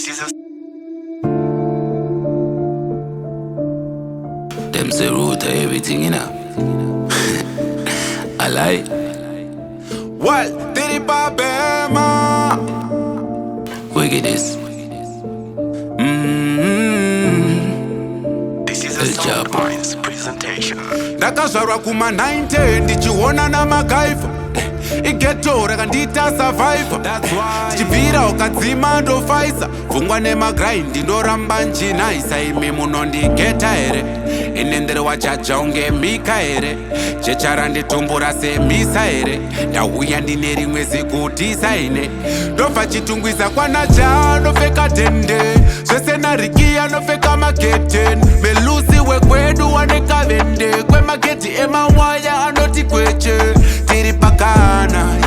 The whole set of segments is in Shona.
This is a Them say root of everything, you know. I lie. Well, did it Bama? Wickedest. this is a Good job. Soundminds presentation. Ndakazvarwa kuma 90 ndichiona namagaifa igeto rakandita survivor tichibvira ukadzima ndofaisa pfungwa nemagrind ndoramba nchinhaisa imi munondigeta here inendere wachaja unge mika here chechara nditumbura semisa here ndauya ndine rimwe zigutisa ine ndobva chitungwiza kwanaja nopfeka dende zvese narikiya nopfeka mageten melusi wekwedu wanekavende kwemagedhi emawaya anoti kweche tiri pakana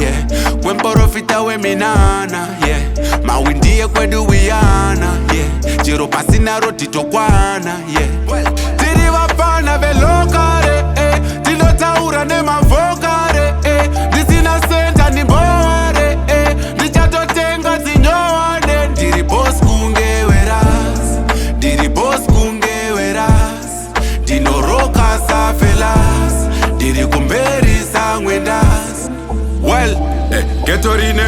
yeah. Kwemporofita weminana yeah. Mawindi ekwedu wiyana yeah. Chiro pasina rotitokwana yeah. Tiri vapana velokare eh. Tinotaura nemavokare eh. Ndisina senta nimboware eh. Ndichatotenga zinyowane ndiri boss kunge Werraz ndiri boss kunge Werraz ndinoroka safelas ndiri kumberisa ngwendas well getorine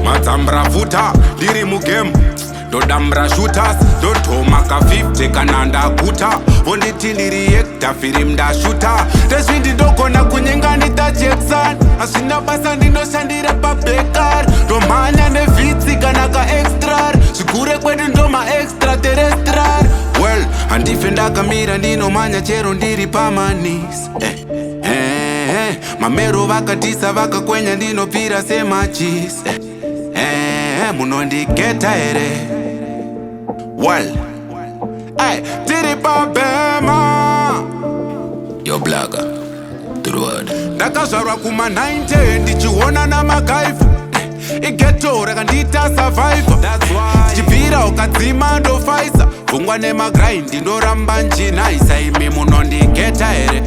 matsambra futa ndiri mugame ndodambra shooters ndotomaka 50 kana ndaguta vonditi ndiri yekta firim ndashuta ndezvindi ndogona kunyenganita jackson hazvina basa ndinoshandira pabekar ndomhanya nevhitsi kana kaextrar zvigure kwedu ndoma extraterestral well handife ndakamira ndinomhanya chero ndiri pamanis mamero vakatisa vakakwenya ndinopfira semachis munondigeta here well tiri pabema Yo blagger. To the word. ndakazvarwa kuma 90 ndichiona namagaifa igeto rakandita survivor tichibvira ukadzima ndofaisa pfungwa nemagrind ndoramba nchinhaisa imi munondigeta here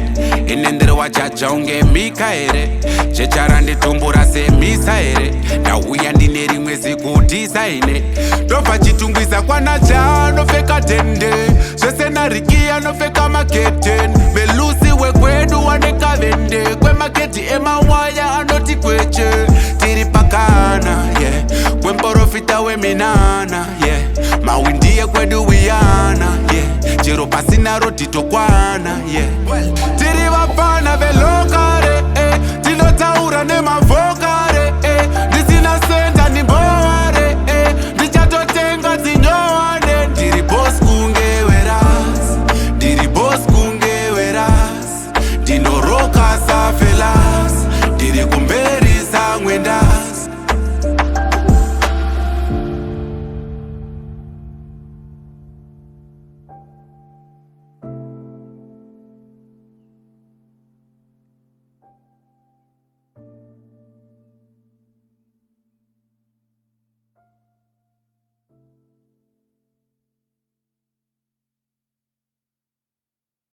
inendere wachaja unge mika here chechara nditumbura semisa here ndauya ndine rimwe zigutisa ine ndobva chitungwiza kwanaja nopfeka dende zvese narikiya nopfeka mageten melusi wekwedu wanekavende kwemagedhi emawaya anoti kweche tiri pakana yeah. Kwemporofita weminana yeah. Mawindi ekwedu wiyana yeah. Chiro pasina rotitokwana yeah. Tiri vapana velokare eh. Tinotaura nemavokare eh. Ndisina senta nimboware eh. Ndichatotenga zinyowane ndiri boss kunge Werraz ndiri boss kunge Werraz ndinoroka safelas ndiri kumbe